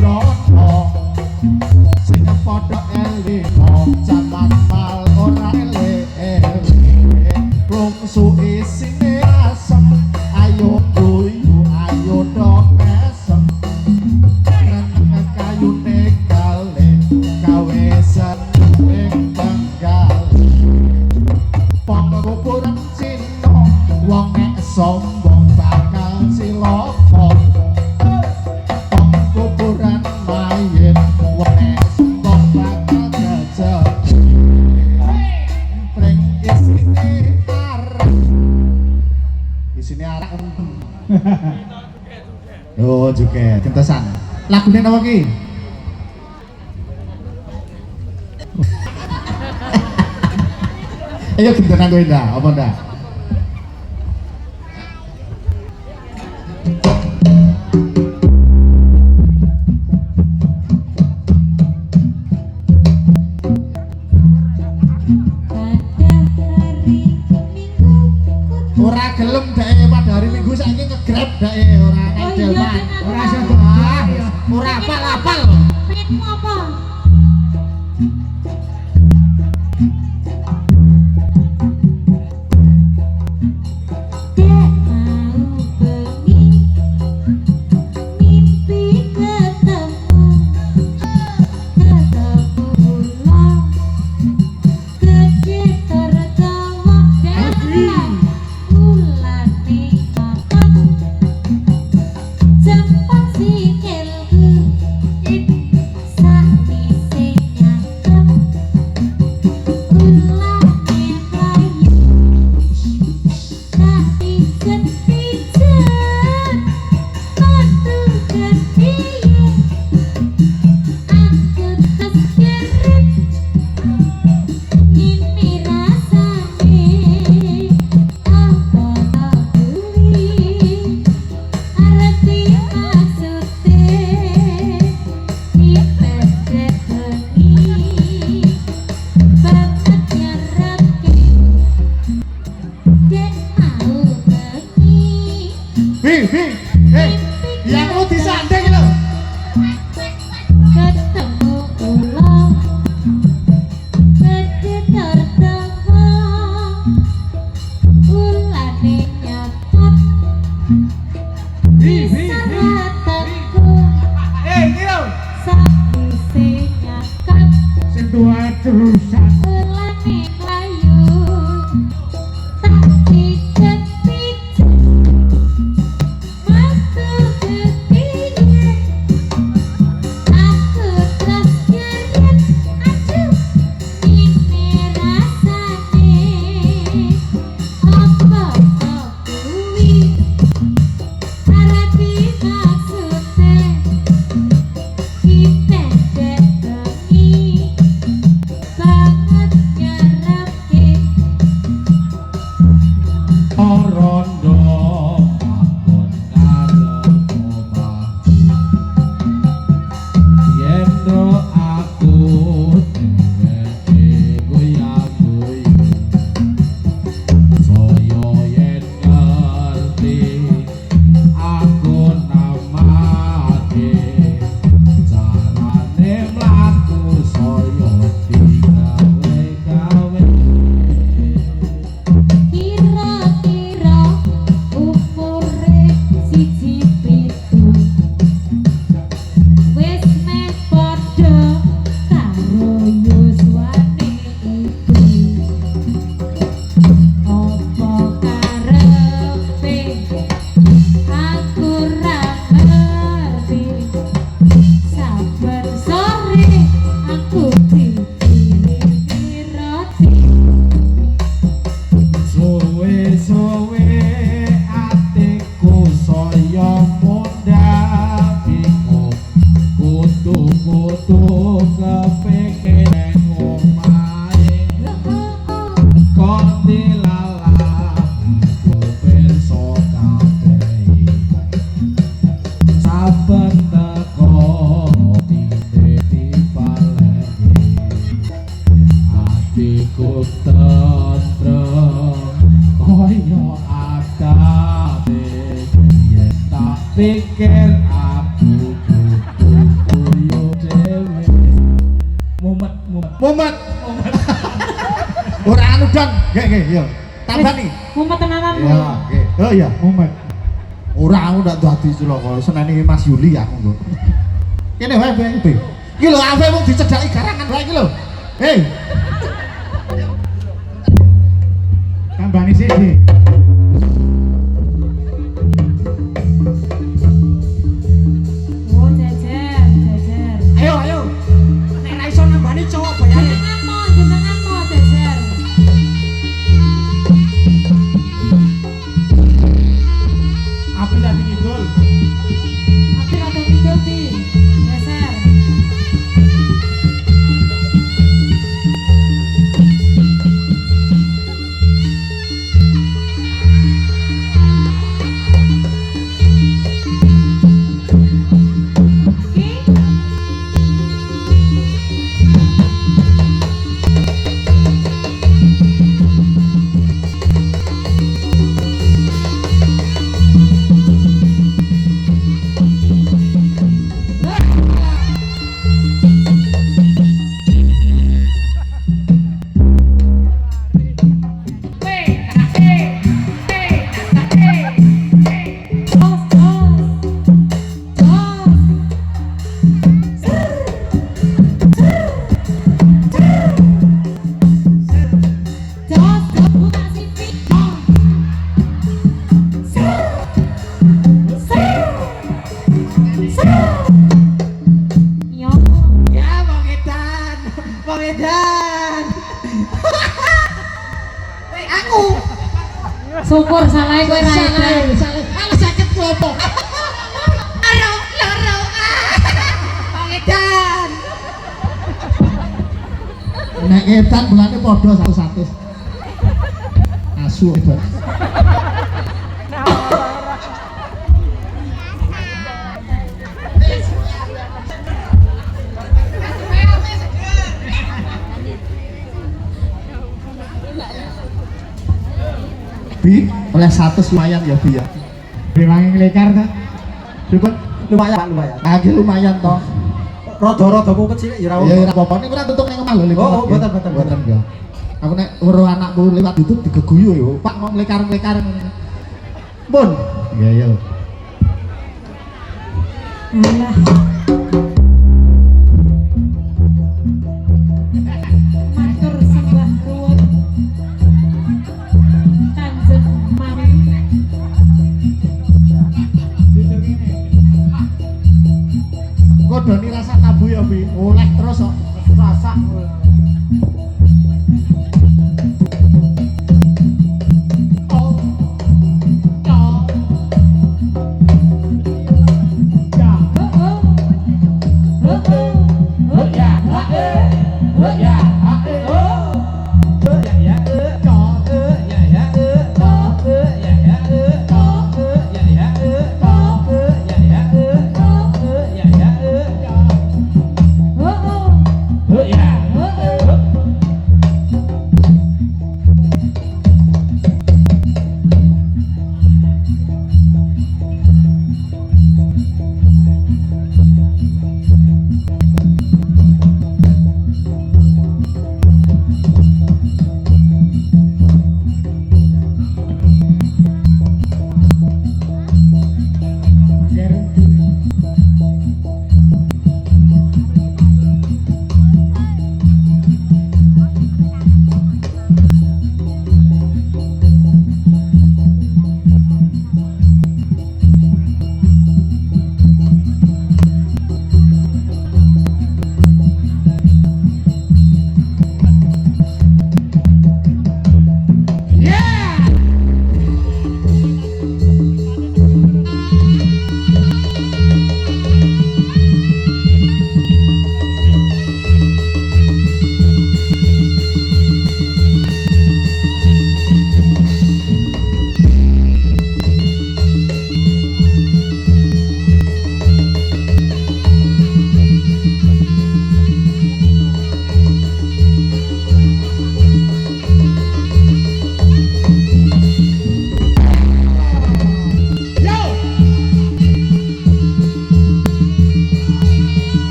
brono sing padha elingo jaman mal ora ele lungsu isine asem ayo guyu ayo dong mesem kren kayune kale gawe seneng tenggal pangkuburan Cina wong nek sombong bakal cilaka pangkuburan mayit wong nek sombong bakal gajah pring isine arak yo juga kentesan lagune napa ki ayo kita nanggoin dah, apa dah? Ora gelem dae pada hari Minggu saiki ngegrab dae ora edelman. Ora iso doah, ora apal-apal. Pengenmu apa? Yang mau disanding lho. Ketemu ulang gede tertawa ulane nyakap saratanku Iki lho. sakwise nyakap Sing duwe terusan. ulane layu tak pijet-pijet Pikir aku Mumet. Ora anu dan, nggih yo. Tambani. Mumet tenanan. Ya, nggih. Oh iya, mumet. Ora aku ndak dadi cilaka, seneni Mas Yuli aku kok. Kene wae Be. Iki lho awe wong dicedhaki garangan wae iki lho. Hei. Tambani sithik. Oh, jejer. Ayo. Nek ra iso nambani cowok bayare. Jenengan mau jejer. Api lagi ngidul. Tapi rada kidul di. Jejer. Ya Bang Edan. Bang Edan. Aku. Syukur salah kowe ra edan. Ala sakit klopo. Loro. Bang Edan. Nek edan bulane padha 100. Asu hebat. Bi, oleh 100 lumayan ya Bi ya. Bilangi ngelekar ta? Pripun? Lumayan. Agak lumayan toh. Rada-rada ku kecil ya ora. Ya ora apa-apa. Nek ora tutup ning omah lho. Oh, mboten. Ya. Aku nek weruh anakku lewat YouTube digeguyu yo. Pak mau nglekar-nglekar ngene. Pun. Iya ya. Alah. Matur sembah nuwun. Kanjeng Mami. Kodoni rasa tabu ya Bi. Oleh terus kok. Rasa. Oh.